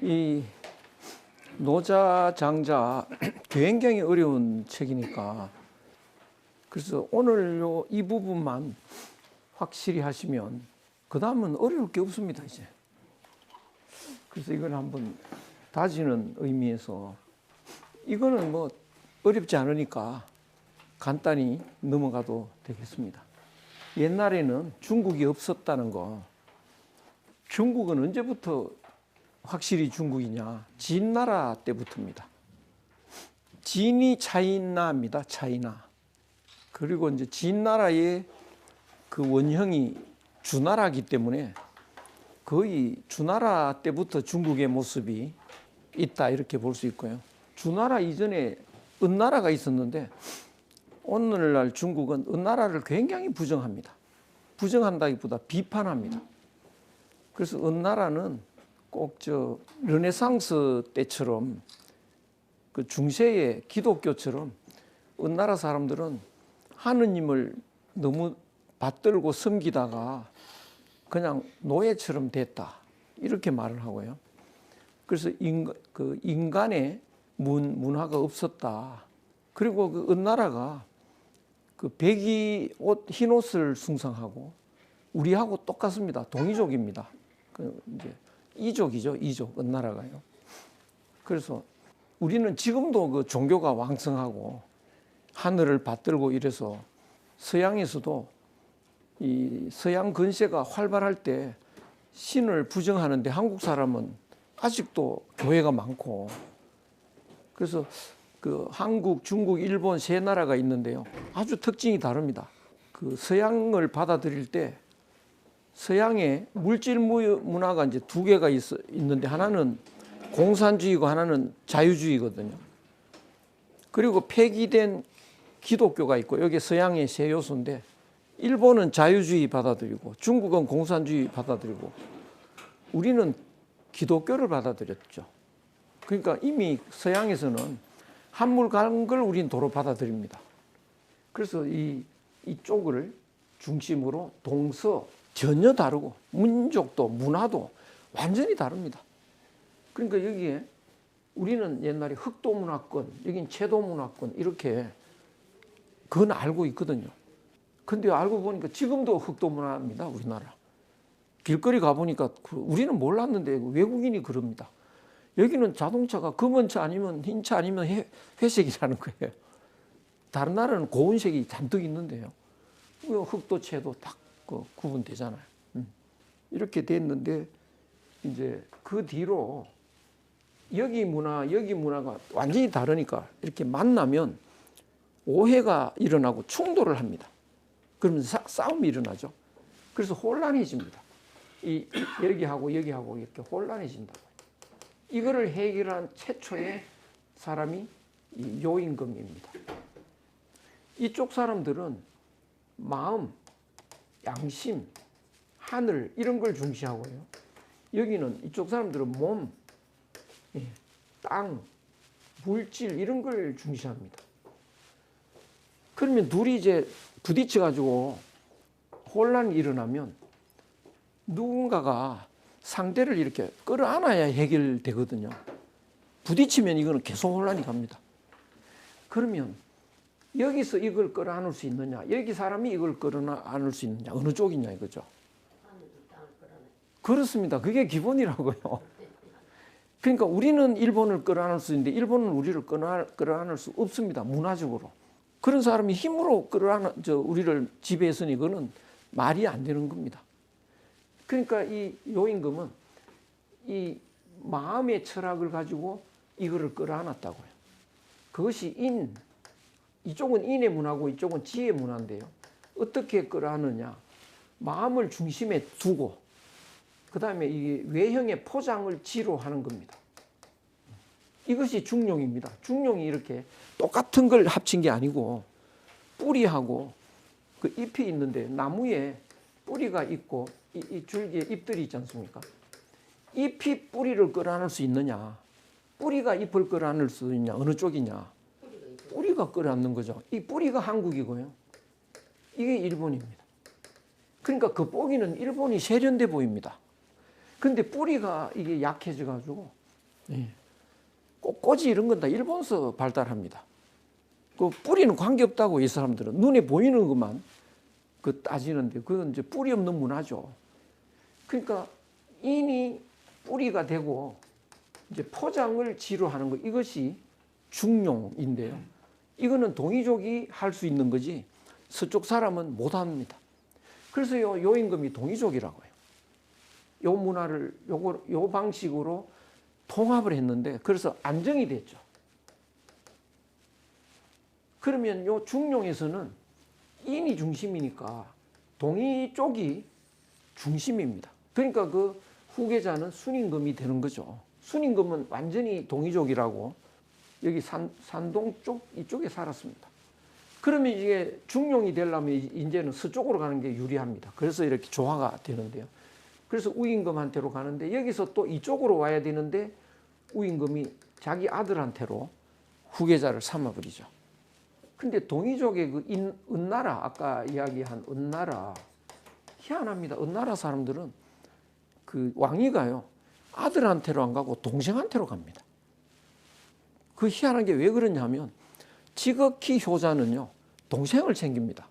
이 노자 장자 굉장히 어려운 책이니까 그래서 오늘 이 부분만 확실히 하시면 그 다음은 어려울 게 없습니다 이제. 그래서 이걸 한번 다지는 의미에서 이거는 뭐 어렵지 않으니까 간단히 넘어가도 되겠습니다. 옛날에는 중국이 없었다는 거. 중국은 언제부터 확실히 중국이냐? 진나라 때부터입니다. 진이 차이나입니다. 차이나. 그리고 이제 진나라의 그 원형이 주나라이기 때문에 거의 주나라 때부터 중국의 모습이 있다 이렇게 볼 수 있고요. 주나라 이전에 은나라가 있었는데 오늘날 중국은 은나라를 굉장히 부정합니다. 부정한다기보다 비판합니다. 그래서 은나라는 꼭 르네상스 때처럼 그 중세의 기독교처럼 은나라 사람들은 하느님을 너무 받들고 섬기다가 그냥 노예처럼 됐다 이렇게 말을 하고요. 그래서 인간의 문화가 없었다. 그리고 그 은나라가 그 백이 옷, 흰 옷을 숭상하고 우리하고 똑같습니다. 동이족입니다. 그 이제 이족이죠, 이족 은나라가요. 그래서 우리는 지금도 그 종교가 왕성하고 하늘을 받들고 이래서 서양에서도 이 서양 근세가 활발할 때 신을 부정하는데 한국 사람은 아직도 교회가 많고 그래서 그 한국, 중국, 일본 세 나라가 있는데요. 아주 특징이 다릅니다. 그 서양을 받아들일 때 서양의 물질 문화가 이제 두 개가 있는데 하나는 공산주의고 하나는 자유주의거든요. 그리고 폐기된 기독교가 있고 여기 서양의 세 요소인데 일본은 자유주의 받아들이고 중국은 공산주의 받아들이고 우리는 기독교를 받아들였죠. 그러니까 이미 서양에서는 한물 간 걸 우리는 도로 받아들입니다. 그래서 이쪽을 중심으로 동서 전혀 다르고 민족도 문화도 완전히 다릅니다. 그러니까 여기에 우리는 옛날에 흑도 문화권, 여긴 채도 문화권 이렇게 그건 알고 있거든요. 근데 알고 보니까 지금도 흑도 문화입니다. 우리나라. 길거리 가보니까 우리는 몰랐는데 외국인이 그럽니다. 여기는 자동차가 검은 차 아니면 흰 차 아니면 회색이라는 거예요. 다른 나라는 고운색이 잔뜩 있는데요. 흑도 채도 딱 구분되잖아요. 이렇게 됐는데 이제 그 뒤로 여기 문화가 완전히 다르니까 이렇게 만나면 오해가 일어나고 충돌을 합니다. 그러면 싸움이 일어나죠. 그래서 혼란해집니다. 여기하고 이렇게 혼란해진다. 이거를 해결한 최초의 사람이 이 요임금입니다. 이쪽 사람들은 마음, 양심, 하늘 이런 걸 중시하고요. 여기는 이쪽 사람들은 몸, 땅, 물질 이런 걸 중시합니다. 그러면 둘이 이제 부딪혀 가지고 혼란이 일어나면 누군가가 상대를 이렇게 끌어안아야 해결되거든요. 부딪히면 이거는 계속 혼란이 갑니다. 그러면 여기서 이걸 끌어안을 수 있느냐, 여기 사람이 이걸 끌어안을 수 있느냐, 어느 쪽이냐 이거죠. 그렇습니다. 그게 기본이라고요. 그러니까 우리는 일본을 끌어안을 수 있는데 일본은 우리를 끌어안을 수 없습니다. 문화적으로. 그런 사람이 힘으로 우리를 지배했으니 그거는 말이 안 되는 겁니다. 그러니까 이 요임금은 이 마음의 철학을 가지고 이거를 끌어안았다고요. 그것이 이쪽은 인의 문화고 이쪽은 지의 문화인데요. 어떻게 끌어안느냐. 마음을 중심에 두고 그 다음에 이 외형의 포장을 지로 하는 겁니다. 이것이 중용입니다. 중용이 이렇게 똑같은 걸 합친 게 아니고 뿌리하고 그 잎이 있는데 나무에 뿌리가 있고 이 줄기에 잎들이 있지 않습니까? 잎이 뿌리를 끌어안을 수 있느냐, 뿌리가 잎을 끌어안을 수 있냐, 어느 쪽이냐? 뿌리가 끌어안는 거죠. 이 뿌리가 한국이고요. 이게 일본입니다. 그러니까 겉보기는 일본이 세련돼 보입니다. 근데 뿌리가 이게 약해져 가지고 예. 꽃꽂이 이런 건 다 일본서 발달합니다. 그 뿌리는 관계없다고 이 사람들은 눈에 보이는 것만 그 따지는데 그건 이제 뿌리 없는 문화죠. 그러니까 인이 뿌리가 되고 이제 포장을 지루하는 것 이것이 중용인데요. 이거는 동이족이 할 수 있는 거지 서쪽 사람은 못 합니다. 그래서 요 임금이 동이족이라고 해요. 요 문화를 요 방식으로 통합을 했는데 그래서 안정이 됐죠. 그러면 요 중용에서는 인이 중심이니까 동이 쪽이 중심입니다. 그러니까 그 후계자는 순임금이 되는 거죠. 순임금은 완전히 동이족이라고 여기 산동 쪽 이쪽에 살았습니다. 그러면 이게 중용이 되려면 이제는 서쪽으로 가는 게 유리합니다. 그래서 이렇게 조화가 되는데요. 그래서 우임금한테로 가는데 여기서 또 이쪽으로 와야 되는데 우임금이 자기 아들한테로 후계자를 삼아버리죠. 근데 동이족의 그 은나라 아까 이야기한 은나라 희한합니다. 은나라 사람들은 그 왕위가요 아들한테로 안 가고 동생한테로 갑니다. 그 희한한 게 왜 그러냐면 지극히 효자는요 동생을 챙깁니다.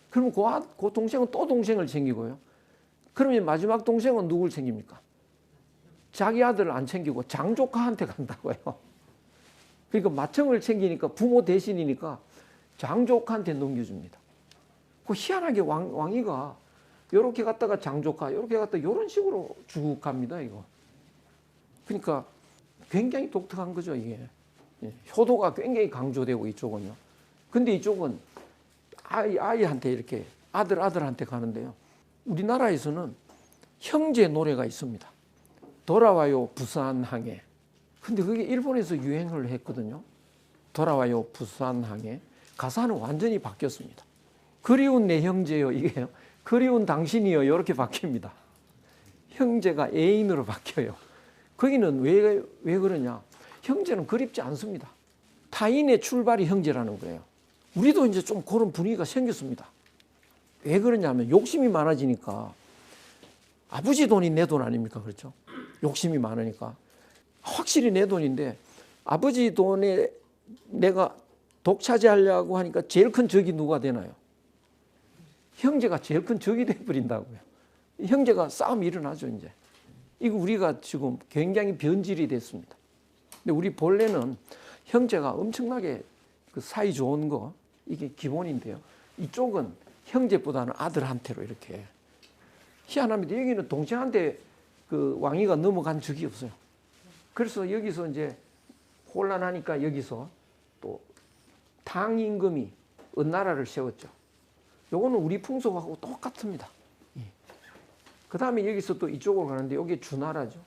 그러면 그 동생은 또 동생을 챙기고요. 그러면 마지막 동생은 누굴 챙깁니까? 자기 아들을 안 챙기고 장조카한테 간다고요. 그러니까 맏형을 챙기니까 부모 대신이니까 장조카한테 넘겨줍니다. 그 희한하게 왕위가 이렇게 갔다가 장조카, 이렇게 갔다가 이런 식으로 쭉 갑니다. 이거. 그러니까 굉장히 독특한 거죠 이게. 효도가 굉장히 강조되고 이쪽은요. 근데 이쪽은 아이한테 이렇게 아들한테 가는데요. 우리나라에서는 형제 노래가 있습니다. 돌아와요 부산항에. 근데 그게 일본에서 유행을 했거든요. 돌아와요 부산항에. 가사는 완전히 바뀌었습니다. 그리운 내 형제요 이게요. 그리운 당신이요 이렇게 바뀝니다. 형제가 애인으로 바뀌어요. 거기는 왜 그러냐. 형제는 그립지 않습니다. 타인의 출발이 형제라는 거예요. 우리도 이제 좀 그런 분위기가 생겼습니다. 왜 그러냐면 욕심이 많아지니까 아버지 돈이 내 돈 아닙니까? 그렇죠? 욕심이 많으니까. 확실히 내 돈인데 아버지 돈에 내가 독차지하려고 하니까 제일 큰 적이 누가 되나요? 형제가 제일 큰 적이 돼버린다고요. 형제가 싸움이 일어나죠 이제. 이거 우리가 지금 굉장히 변질이 됐습니다. 근데 우리 본래는 형제가 엄청나게 그 사이 좋은 거 이게 기본인데요. 이쪽은 형제보다는 아들한테로 이렇게 희한합니다. 여기는 동생한테 그 왕위가 넘어간 적이 없어요. 그래서 여기서 이제 혼란하니까 여기서 또 탕임금이 은나라를 세웠죠. 요거는 우리 풍속하고 똑같습니다. 그 다음에 여기서 또 이쪽으로 가는데 여기 주나라죠.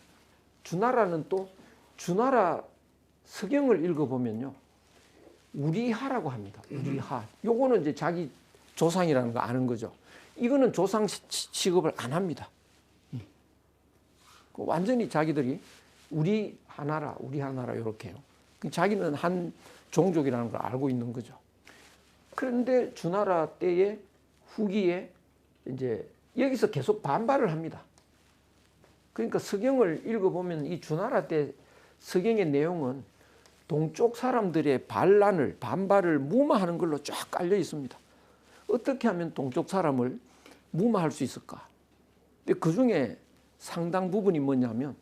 주나라는 또 주나라 서경을 읽어보면요. 우리하라고 합니다. 우리하. 요거는 이제 자기 조상이라는 거 아는 거죠. 이거는 조상 취급을 안 합니다. 완전히 자기들이 우리 하나라 이렇게 해요. 자기는 한 종족이라는 걸 알고 있는 거죠. 그런데 주나라 때의 후기에 이제 여기서 계속 반발을 합니다. 그러니까 서경을 읽어보면 이 주나라 때 서경의 내용은 동쪽 사람들의 반발을 무마하는 걸로 쫙 깔려 있습니다. 어떻게 하면 동쪽 사람을 무마할 수 있을까? 근데 그 중에 상당 부분이 뭐냐면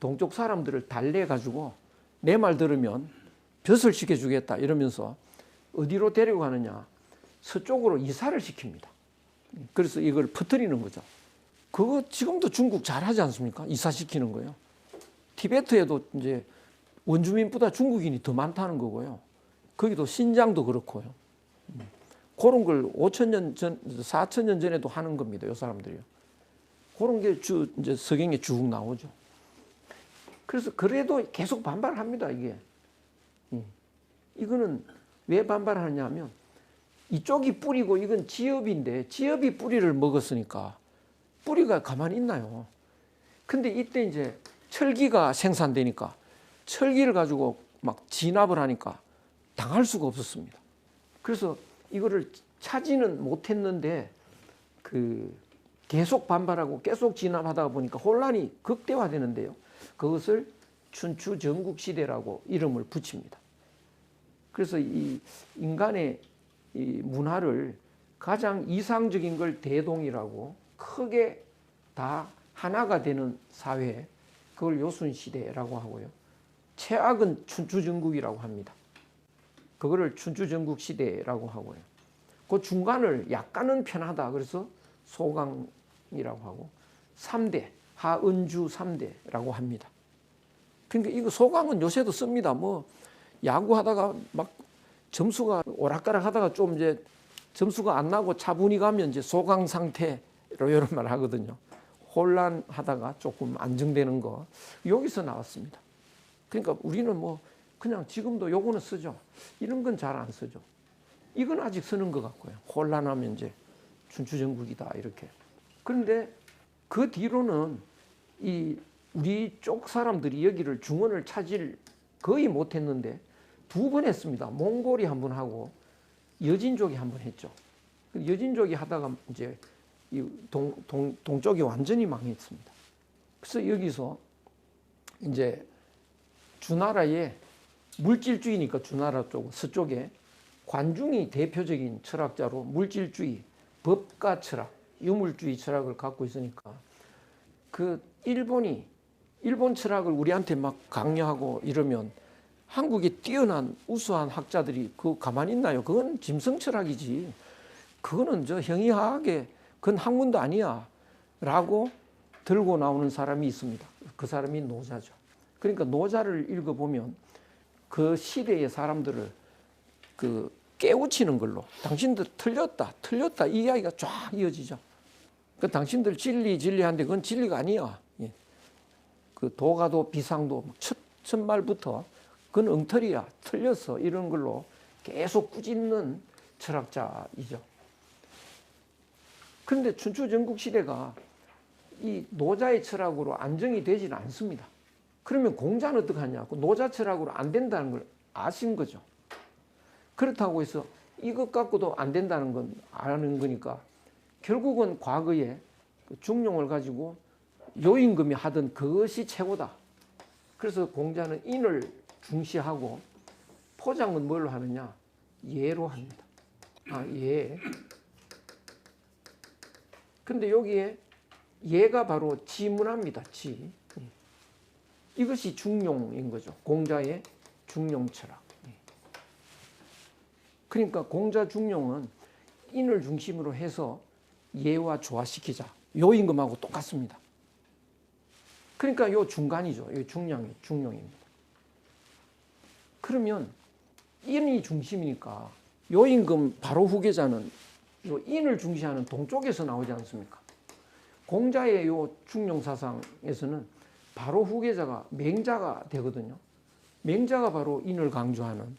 동쪽 사람들을 달래가지고 내 말 들으면 벼슬 시켜주겠다 이러면서 어디로 데려가느냐? 서쪽으로 이사를 시킵니다. 그래서 이걸 퍼뜨리는 거죠. 그거 지금도 중국 잘하지 않습니까? 이사시키는 거예요. 티베트에도 이제 원주민보다 중국인이 더 많다는 거고요. 거기도 신장도 그렇고요. 그런 걸 5,000년 전, 4,000년 전에도 하는 겁니다. 이 사람들이요. 그런 게 이제 서경에 쭉 나오죠. 그래서 그래도 계속 반발을 합니다. 이게. 이거는 왜 반발하냐면 이쪽이 뿌리고 이건 지엽인데 지엽이 뿌리를 먹었으니까 뿌리가 가만히 있나요? 근데 이때 이제 철기가 생산되니까 철기를 가지고 막 진압을 하니까 당할 수가 없었습니다. 그래서 이거를 차지는 못했는데 그 계속 반발하고 계속 진압하다 보니까 혼란이 극대화되는데요. 그것을 춘추 전국 시대라고 이름을 붙입니다. 그래서 이 인간의 이 문화를 가장 이상적인 걸 대동이라고 크게 다 하나가 되는 사회, 그걸 요순시대라고 하고요. 최악은 춘추전국이라고 합니다. 그거를 춘추전국 시대라고 하고요. 그 중간을 약간은 편하다. 그래서 소강이라고 하고 3대, 하은주 3대라고 합니다. 그러니까 이거 소강은 요새도 씁니다. 뭐 야구하다가 막 점수가 오락가락 하다가 좀 이제 점수가 안 나고 차분히 가면 이제 소강 상태로 이런 말 하거든요. 혼란하다가 조금 안정되는 거 여기서 나왔습니다. 그러니까 우리는 뭐 그냥 지금도 요거는 쓰죠. 이런 건 잘 안 쓰죠. 이건 아직 쓰는 것 같고요. 혼란하면 이제 춘추전국이다 이렇게. 그런데 그 뒤로는 이 우리 쪽 사람들이 여기를 중원을 차지를 거의 못했는데 2번 했습니다. 몽골이 한 번 하고 여진족이 한 번 했죠. 여진족이 하다가 이제 이 동쪽이 완전히 망했습니다. 그래서 여기서 이제 주나라의 물질주의니까 주나라 쪽 서쪽에 관중이 대표적인 철학자로 물질주의, 법가 철학, 유물주의 철학을 갖고 있으니까 그 일본 철학을 우리한테 막 강요하고 이러면 한국에 뛰어난 우수한 학자들이 그거 가만히 있나요? 그건 짐승 철학이지. 그거는 저 형이하게 그건 학문도 아니야. 라고 들고 나오는 사람이 있습니다. 그 사람이 노자죠. 그러니까 노자를 읽어보면 그 시대의 사람들을 그 깨우치는 걸로 당신들 틀렸다 이 이야기가 쫙 이어지죠. 그 당신들 진리한데 그건 진리가 아니야. 예. 그 도가도 비상도 첫 말부터 그건 엉터리야, 틀렸어 이런 걸로 계속 꾸짖는 철학자이죠. 그런데 춘추전국 시대가 이 노자의 철학으로 안정이 되지는 않습니다. 그러면 공자는 어떡하냐? 노자 철학으로 안 된다는 걸 아신 거죠. 그렇다고 해서 이것 갖고도 안 된다는 건 아는 거니까 결국은 과거에 중용을 가지고 요임금이 하던 그것이 최고다. 그래서 공자는 인을 중시하고 포장은 뭘로 하느냐? 예로 합니다. 예. 근데 여기에 예가 바로 지문화입니다. 지. 이것이 중용인 거죠. 공자의 중용 철학. 그러니까 공자 중용은 인을 중심으로 해서 예와 조화시키자. 요임금하고 똑같습니다. 그러니까 요 중간이죠. 요 중용입니다. 그러면 인이 중심이니까 요임금 바로 후계자는 요 인을 중시하는 동쪽에서 나오지 않습니까? 공자의 요 중용 사상에서는 바로 후계자가 맹자가 되거든요. 맹자가 바로 인을 강조하는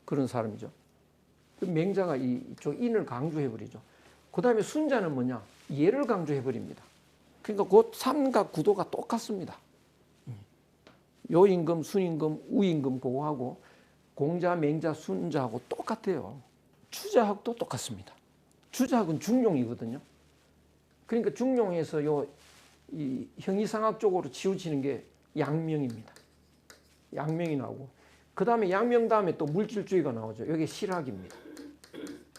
그런 사람이죠. 맹자가 이쪽 인을 강조해버리죠. 그 다음에 순자는 뭐냐? 예를 강조해버립니다. 그러니까 곧 삼각 구도가 똑같습니다. 요임금, 순임금, 우임금 그거하고 공자, 맹자, 순자하고 똑같아요. 추자학도 똑같습니다. 추자학은 중용이거든요. 그러니까 중용에서 이 형이상학 쪽으로 치우치는 게 양명입니다. 양명이 나오고 그 다음에 양명 다음에 또 물질주의가 나오죠. 이게 실학입니다.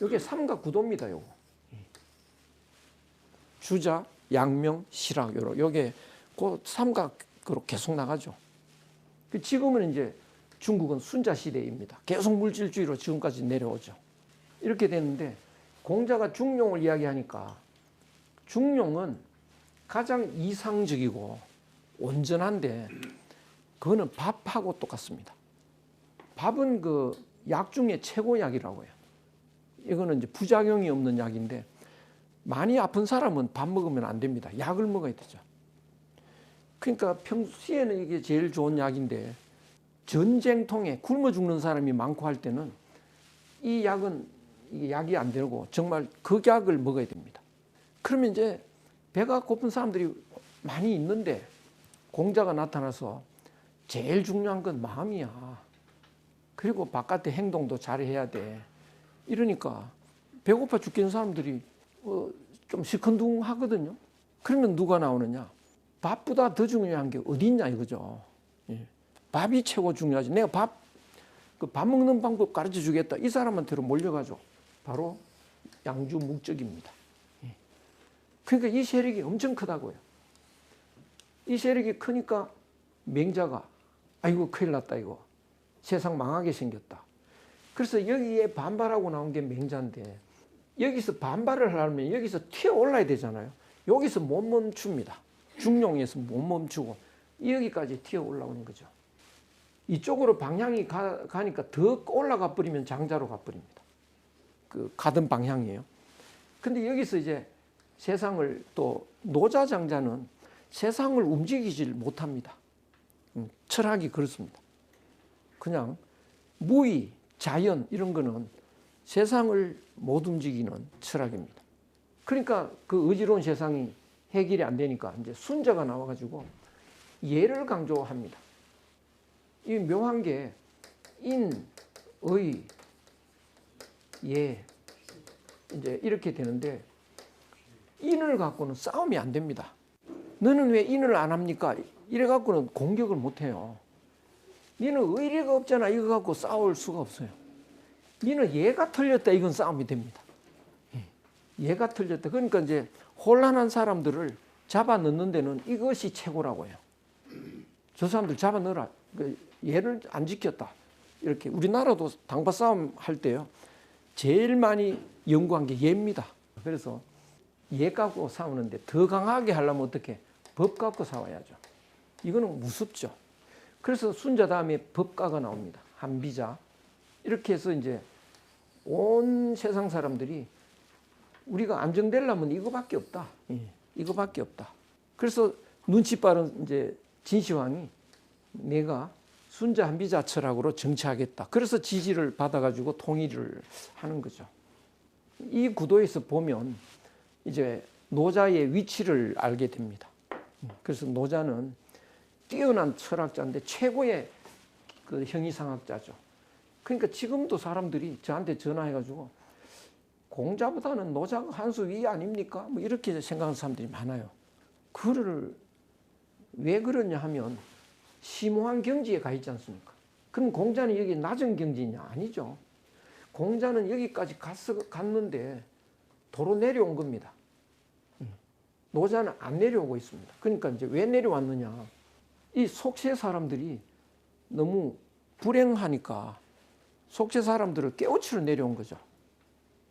이게 삼각구도입니다. 요거. 주자, 양명, 실학 요게 그 삼각으로 계속 나가죠. 지금은 이제 중국은 순자 시대입니다. 계속 물질주의로 지금까지 내려오죠. 이렇게 됐는데 공자가 중용을 이야기하니까 중용은 가장 이상적이고 온전한데 그거는 밥하고 똑같습니다. 밥은 그 약 중에 최고약이라고 해요. 이거는 이제 부작용이 없는 약인데 많이 아픈 사람은 밥 먹으면 안 됩니다. 약을 먹어야 되죠. 그러니까 평소에는 이게 제일 좋은 약인데 전쟁통에 굶어 죽는 사람이 많고 할 때는 이 약은 이게 약이 안 되고 정말 극약을 먹어야 됩니다. 그러면 이제 배가 고픈 사람들이 많이 있는데 공자가 나타나서 제일 중요한 건 마음이야. 그리고 바깥의 행동도 잘해야 돼. 이러니까 배고파 죽겠는 사람들이 좀 시큰둥하거든요. 그러면 누가 나오느냐? 밥보다 더 중요한 게 어디 있냐 이거죠. 예. 밥이 최고 중요하지. 내가 밥 먹는 방법 가르쳐 주겠다. 이 사람한테로 몰려가죠. 바로 양주 묵적입니다. 그러니까 이 세력이 엄청 크다고요. 이 세력이 크니까 맹자가 아이고 큰일 났다 이거. 세상 망하게 생겼다. 그래서 여기에 반발하고 나온 게 맹자인데 여기서 반발을 하려면 여기서 튀어 올라야 되잖아요. 여기서 못 멈춥니다. 중용에서 못 멈추고 여기까지 튀어 올라오는 거죠. 이쪽으로 방향이 가니까 더 올라가 버리면 장자로 가버립니다. 그 가던 방향이에요. 근데 여기서 이제 세상을 또 노자장자는 세상을 움직이질 못합니다. 철학이 그렇습니다. 그냥 무의, 자연 이런 거는 세상을 못 움직이는 철학입니다. 그러니까 그 의지로운 세상이 해결이 안 되니까 이제 순자가 나와가지고 예를 강조합니다. 이 묘한 게 인, 의, 예 이제 이렇게 되는데 인을 갖고는 싸움이 안 됩니다. 너는 왜 인을 안 합니까? 이래 갖고는 공격을 못 해요. 너는 의리가 없잖아. 이거 갖고 싸울 수가 없어요. 너는 얘가 틀렸다. 이건 싸움이 됩니다. 얘가 틀렸다. 그러니까 이제 혼란한 사람들을 잡아 넣는 데는 이것이 최고라고 해요. 저 사람들 잡아 넣어라. 얘를 안 지켰다. 이렇게 우리나라도 당파 싸움 할 때요. 제일 많이 연구한 게 얘입니다. 그래서 얘 갖고 싸우는데 더 강하게 하려면 어떻게? 법 갖고 싸워야죠. 이거는 무섭죠. 그래서 순자 다음에 법가가 나옵니다. 한비자. 이렇게 해서 이제 온 세상 사람들이 우리가 안정되려면 이거밖에 없다. 이거밖에 없다. 그래서 눈치 빠른 이제 진시황이 내가 순자 한비자 철학으로 정치하겠다. 그래서 지지를 받아가지고 통일을 하는 거죠. 이 구도에서 보면 이제 노자의 위치를 알게 됩니다. 그래서 노자는 뛰어난 철학자인데 최고의 그 형이상학자죠. 그러니까 지금도 사람들이 저한테 전화해가지고 공자보다는 노자가 한 수 위 아닙니까? 뭐 이렇게 생각하는 사람들이 많아요. 그를 왜 그러냐 하면 심오한 경지에 가 있지 않습니까? 그럼 공자는 여기 낮은 경지냐? 아니죠. 공자는 여기까지 갔는데 도로 내려온 겁니다. 노자는 안 내려오고 있습니다. 그러니까 이제 왜 내려왔느냐? 이 속세 사람들이 너무 불행하니까 속세 사람들을 깨우치러 내려온 거죠.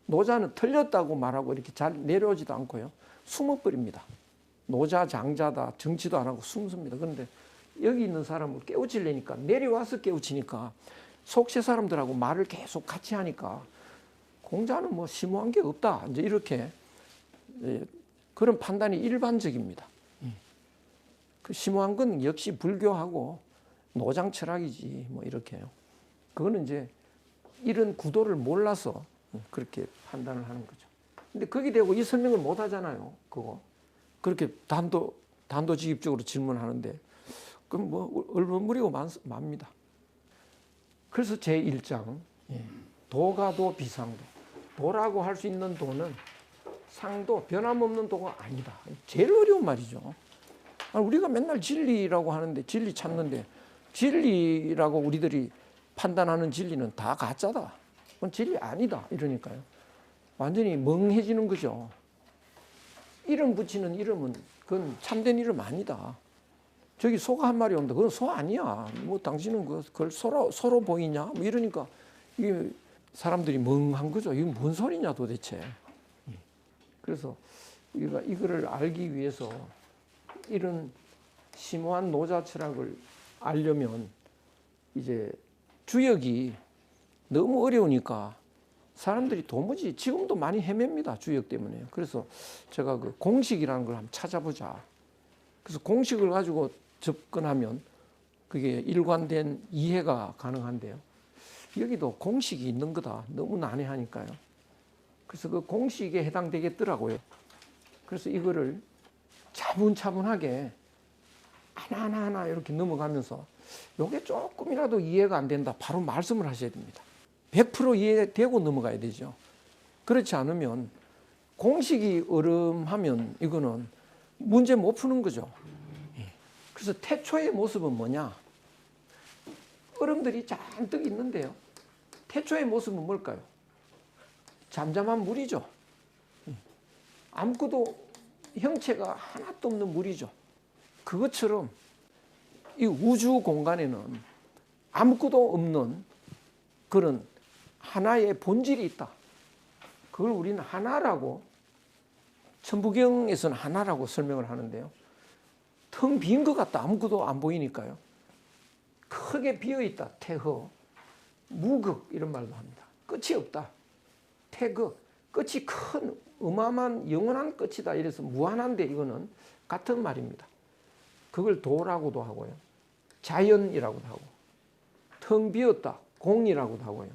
노자는 틀렸다고 말하고 이렇게 잘 내려오지도 않고요. 숨어버립니다. 노자 장자다 정치도 안 하고 숨습니다. 그런데 여기 있는 사람을 깨우치려니까 내려와서 깨우치니까 속세 사람들하고 말을 계속 같이 하니까 공자는 뭐 심오한 게 없다. 이제 이렇게 그런 판단이 일반적입니다. 그 심오한 건 역시 불교하고 노장 철학이지 뭐 이렇게요. 그거는 이제 이런 구도를 몰라서 그렇게 판단을 하는 거죠. 근데 거기 대고 이 설명을 못 하잖아요. 그거 그렇게 단도직입적으로 질문하는데 그럼 뭐 얼버무리고 맙니다. 그래서 제1장 도가도 비상도. 도라고 할 수 있는 도는 상도 변함없는 도가 아니다. 제일 어려운 말이죠. 우리가 맨날 진리라고 하는데 진리 찾는데 진리라고 우리들이 판단하는 진리는 다 가짜다. 그건 진리 아니다. 이러니까요. 완전히 멍해지는 거죠. 이름 붙이는 이름은 그건 참된 이름 아니다. 저기 소가 한 마리 온다. 그건 소 아니야. 뭐 당신은 그걸 소로 보이냐? 뭐 이러니까 이게 사람들이 멍한 거죠. 이건 뭔 소리냐 도대체. 그래서 이거를 알기 위해서 이런 심오한 노자 철학을 알려면 이제 주역이 너무 어려우니까 사람들이 도무지 지금도 많이 헤맵니다. 주역 때문에. 그래서 제가 그 공식이라는 걸 한번 찾아보자. 그래서 공식을 가지고 접근하면 그게 일관된 이해가 가능한데요. 여기도 공식이 있는 거다. 너무 난해하니까요. 그래서 그 공식에 해당되겠더라고요. 그래서 이거를 차분차분하게 하나하나 이렇게 넘어가면서 이게 조금이라도 이해가 안 된다. 바로 말씀을 하셔야 됩니다. 100% 이해되고 넘어가야 되죠. 그렇지 않으면 공식이 어름하면 이거는 문제 못 푸는 거죠. 그래서 태초의 모습은 뭐냐? 얼음들이 잔뜩 있는데요. 태초의 모습은 뭘까요? 잠잠한 물이죠. 아무것도 형체가 하나도 없는 물이죠. 그것처럼 이 우주 공간에는 아무것도 없는 그런 하나의 본질이 있다. 그걸 우리는 하나라고, 천부경에서는 하나라고 설명을 하는데요. 텅 빈 것 같다. 아무것도 안 보이니까요. 크게 비어있다. 태허. 무극 이런 말도 합니다. 끝이 없다. 태극. 끝이 큰 어마어마한 영원한 끝이다. 이래서 무한한데 이거는 같은 말입니다. 그걸 도라고도 하고요. 자연이라고도 하고. 텅 비었다. 공이라고도 하고요.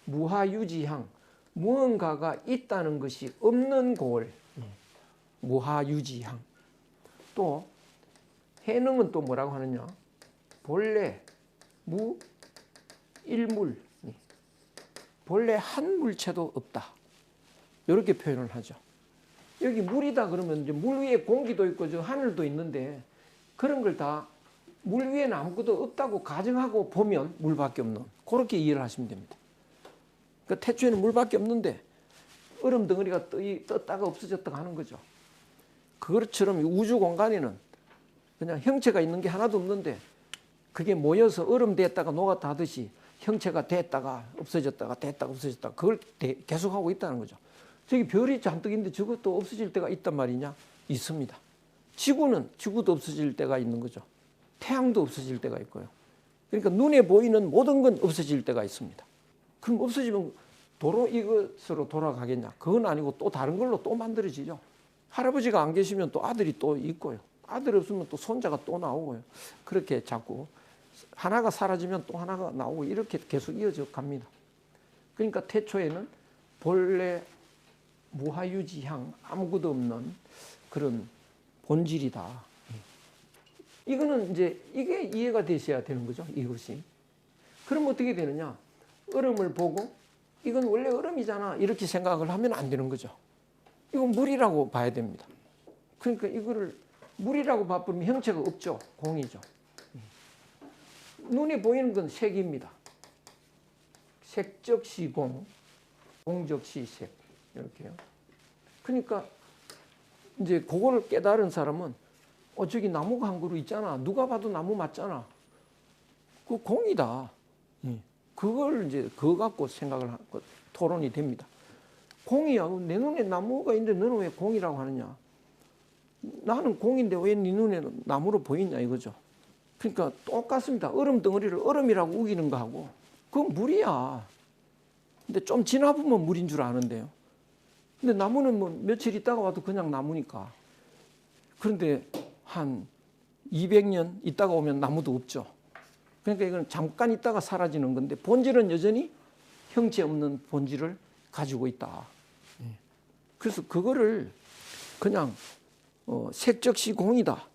무하유지향. 무언가가 있다는 것이 없는 고을. 무하유지향. 또 해능은 또 뭐라고 하느냐? 본래 무 일물. 본래 한 물체도 없다. 이렇게 표현을 하죠. 여기 물이다 그러면 이제 물 위에 공기도 있고 저 하늘도 있는데 그런 걸 다 물 위에는 아무것도 없다고 가정하고 보면 물밖에 없는, 그렇게 이해를 하시면 됩니다. 그러니까 태초에는 물밖에 없는데 얼음 덩어리가 떴다가 없어졌다가 하는 거죠. 그것처럼 우주 공간에는 그냥 형체가 있는 게 하나도 없는데 그게 모여서 얼음 됐다가 녹았다 하듯이 형체가 됐다가 없어졌다가 됐다가 없어졌다가 그걸 계속하고 있다는 거죠. 저기 별이 잔뜩 있는데 저것도 없어질 때가 있단 말이냐? 있습니다. 지구도 없어질 때가 있는 거죠. 태양도 없어질 때가 있고요. 그러니까 눈에 보이는 모든 건 없어질 때가 있습니다. 그럼 없어지면 도로 이것으로 돌아가겠냐? 그건 아니고 또 다른 걸로 또 만들어지죠. 할아버지가 안 계시면 또 아들이 또 있고요. 아들 없으면 또 손자가 또 나오고요. 그렇게 자꾸 하나가 사라지면 또 하나가 나오고 이렇게 계속 이어져 갑니다. 그러니까 태초에는 본래 무하유지향, 아무것도 없는 그런 본질이다. 이거는 이제 이게 이해가 되셔야 되는 거죠. 이것이. 그럼 어떻게 되느냐? 얼음을 보고 이건 원래 얼음이잖아 이렇게 생각을 하면 안 되는 거죠. 이건 물이라고 봐야 됩니다. 그러니까 이거를 물이라고 봐버리면 형체가 없죠. 공이죠. 눈에 보이는 건 색입니다. 색적시 공, 공적시 색 이렇게요. 그러니까 이제 그거를 깨달은 사람은 저기 나무가 한 그루 있잖아. 누가 봐도 나무 맞잖아. 그 공이다. 그걸 이제 그거 갖고 생각을 하고 토론이 됩니다. 공이야. 내 눈에 나무가 있는데 너는 왜 공이라고 하느냐? 나는 공인데 왜 네 눈에 나무로 보이냐 이거죠. 그러니까 똑같습니다. 얼음 덩어리를 얼음이라고 우기는 거하고 그건 물이야. 근데 좀 지나보면 물인 줄 아는데요. 근데 나무는 뭐 며칠 있다가 와도 그냥 나무니까. 그런데 한 200년 있다가 오면 나무도 없죠. 그러니까 이건 잠깐 있다가 사라지는 건데 본질은 여전히 형체 없는 본질을 가지고 있다. 그래서 그거를 그냥 색적시 공이다.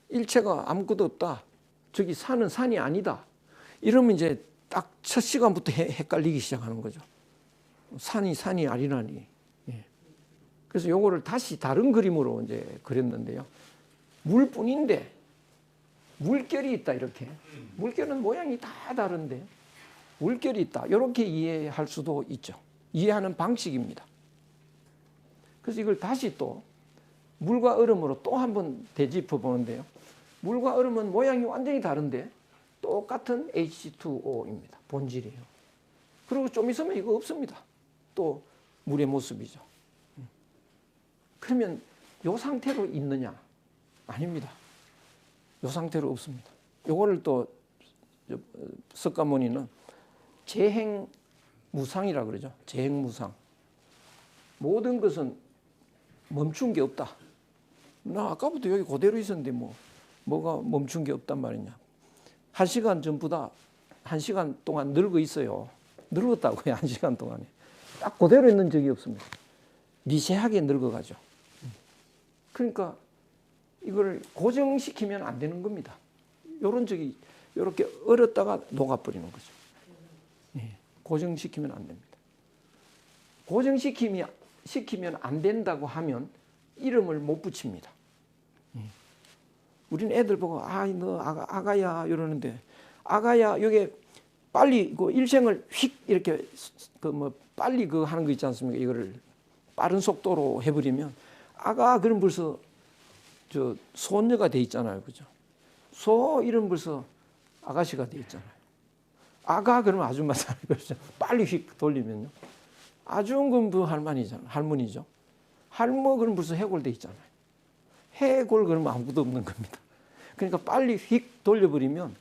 일체가 아무것도 없다. 저기 산은 산이 아니다. 이러면 이제 딱 첫 시간부터 헷갈리기 시작하는 거죠. 산이 아니라니. 그래서 요거를 다시 다른 그림으로 이제 그렸는데요. 물뿐인데 물결이 있다 이렇게. 물결은 모양이 다 다른데 물결이 있다. 이렇게 이해할 수도 있죠. 이해하는 방식입니다. 그래서 이걸 다시 또 물과 얼음으로 또 한번 되짚어 보는데요. 물과 얼음은 모양이 완전히 다른데 똑같은 H2O입니다. 본질이에요. 그리고 좀 있으면 이거 없습니다. 또 물의 모습이죠. 그러면 이 상태로 있느냐? 아닙니다. 이 상태로 없습니다. 요거를 또 석가모니는 재행무상이라고 그러죠. 재행무상. 모든 것은 멈춘 게 없다. 나 아까부터 여기 그대로 있었는데 뭐가 멈춘 게 없단 말이냐. 1시간 전보다 1시간 동안 늙어 있어요. 늙었다고요. 1시간 동안에. 딱 그대로 있는 적이 없습니다. 미세하게 늙어가죠. 그러니까 이걸 고정시키면 안 되는 겁니다. 요런 적이 이렇게 얼었다가 녹아버리는 거죠. 고정시키면 안 됩니다. 고정시키면 안 된다고 하면 이름을 못 붙입니다. 우리는 애들 보고 너 아가야 이러는데 아가야 여기 빨리 그 일생을 휙 이렇게 그 뭐 빨리 그 하는 거 있지 않습니까? 이거를 빠른 속도로 해버리면 아가 그럼 벌써 저 손녀가 돼 있잖아요, 그죠? 소 이름 벌써 아가씨가 돼 있잖아요. 아가 그러면 아줌마잖아요, 그렇죠? 빨리 휙 돌리면요. 아중금 그 할머니잖아, 할머니죠. 할머 그럼 벌써 해골 돼 있잖아요. 해골 그러면 아무것도 없는 겁니다. 그러니까 빨리 휙 돌려버리면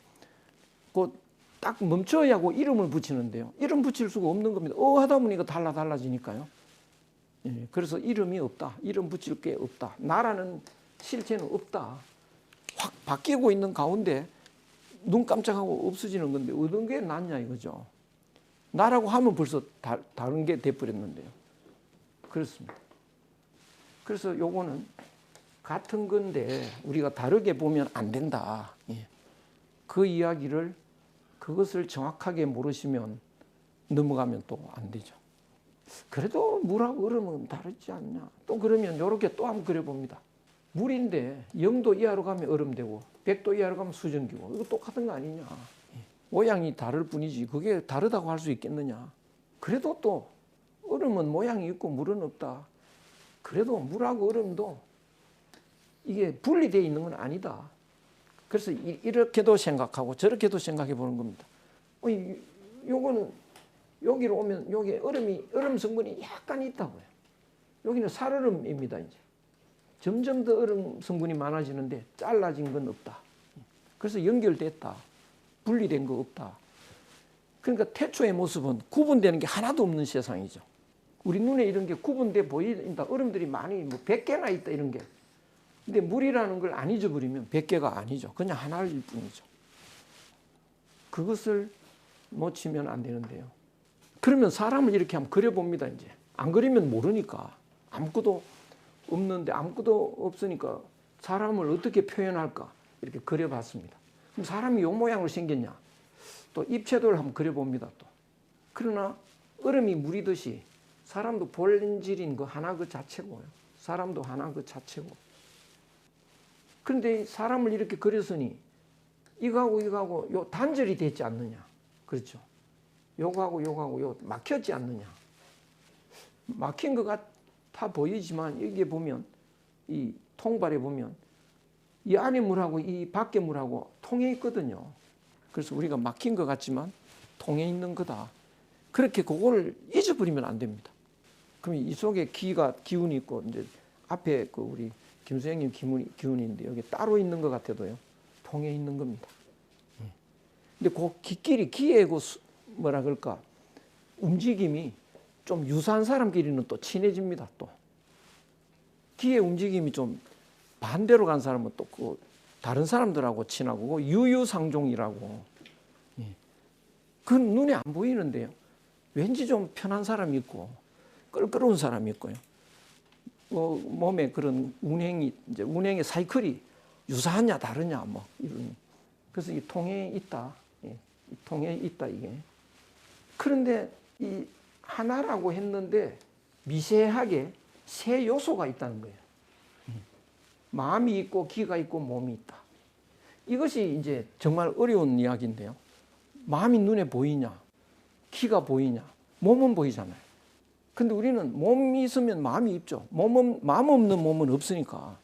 곧 딱 멈춰야 하고 이름을 붙이는데요. 이름 붙일 수가 없는 겁니다. 하다 보니까 달라지니까요. 예, 그래서 이름이 없다. 이름 붙일 게 없다. 나라는 실체는 없다. 확 바뀌고 있는 가운데 눈 깜짝하고 없어지는 건데 어떤 게 낫냐 이거죠. 나라고 하면 벌써 다른 게 돼버렸는데요. 그렇습니다. 그래서 요거는 같은 건데 우리가 다르게 보면 안 된다. 예. 그 이야기를 그것을 정확하게 모르시면 넘어가면 또 안 되죠. 그래도 물하고 얼음은 다르지 않냐. 또 그러면 이렇게 또 한번 그려봅니다. 물인데 0도 이하로 가면 얼음 되고 100도 이하로 가면 수증기고 이거 똑같은 거 아니냐. 모양이 다를 뿐이지 그게 다르다고 할 수 있겠느냐. 그래도 또 얼음은 모양이 있고 물은 없다. 그래도 물하고 얼음도 이게 분리되어 있는 건 아니다. 그래서 이렇게도 생각하고 저렇게도 생각해 보는 겁니다. 요거는 여기로 오면 여기 얼음 성분이 약간 있다고요. 여기는 살얼음입니다. 이제 점점 더 얼음 성분이 많아지는데 잘라진 건 없다. 그래서 연결됐다. 분리된 거 없다. 그러니까 태초의 모습은 구분되는 게 하나도 없는 세상이죠. 우리 눈에 이런 게 구분돼 보인다. 얼음들이 많이 뭐 100개나 있다 이런 게. 근데 물이라는 걸 안 잊어버리면 100개가 아니죠. 그냥 하나일 뿐이죠. 그것을 놓치면 안 되는데요. 그러면 사람을 이렇게 한번 그려봅니다. 이제 안 그리면 모르니까 아무것도 없는데 아무것도 없으니까 사람을 어떻게 표현할까 이렇게 그려봤습니다. 그럼 사람이 요 모양으로 생겼냐? 또 입체도를 한번 그려봅니다. 또 그러나 얼음이 물이듯이 사람도 본질인 그 하나 그 자체고요. 사람도 하나 그 자체고. 그런데 사람을 이렇게 그렸으니 이거하고 요 단절이 되지 않느냐. 그렇죠. 요거하고 요 막혔지 않느냐. 막힌 것 같아 보이지만 여기에 보면 이 통발에 보면 이 안에 물하고 이 밖에 물하고 통해 있거든요. 그래서 우리가 막힌 것 같지만 통해 있는 거다. 그렇게 그거를 잊어버리면 안 됩니다. 그럼 이 속에 기운이 있고 이제 앞에 그 우리 김 선생님 기운인데 여기 따로 있는 것 같아도요. 통해 있는 겁니다. 근데 그 기에 그 뭐라 그럴까 움직임이 좀 유사한 사람끼리는 또 친해집니다. 또 기의 움직임이 좀 반대로 간 사람은 또 그 다른 사람들하고 친하고 유유상종이라고. 그 눈에 안 보이는데요. 왠지 좀 편한 사람이 있고 껄끄러운 사람이 있고요. 몸에 그런 운행의 사이클이 유사하냐 다르냐 뭐 이런. 그래서 이 통에 있다. 이 통에 있다 이게. 그런데 이 하나라고 했는데 미세하게 세 요소가 있다는 거예요. 마음이 있고 기가 있고 몸이 있다. 이것이 이제 정말 어려운 이야기인데요. 마음이 눈에 보이냐, 기가 보이냐, 몸은 보이잖아요. 근데 우리는 몸이 있으면 마음이 있죠. 마음 없는 몸은 없으니까.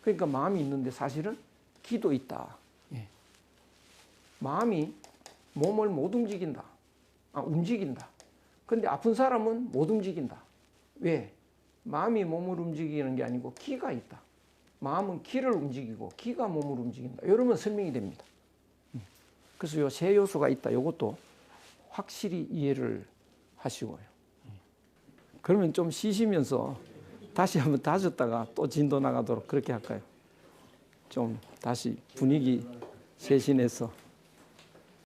그러니까 마음이 있는데 사실은 기도 있다. 예. 마음이 몸을 못 움직인다. 움직인다. 근데 아픈 사람은 못 움직인다. 왜? 마음이 몸을 움직이는 게 아니고 기가 있다. 마음은 기를 움직이고 기가 몸을 움직인다. 이러면 설명이 됩니다. 그래서 요 세 요소가 있다. 이것도 확실히 이해를 하시고요. 그러면 좀 쉬시면서 다시 한번 다졌다가 또 진도 나가도록 그렇게 할까요? 좀 다시 분위기 쇄신해서.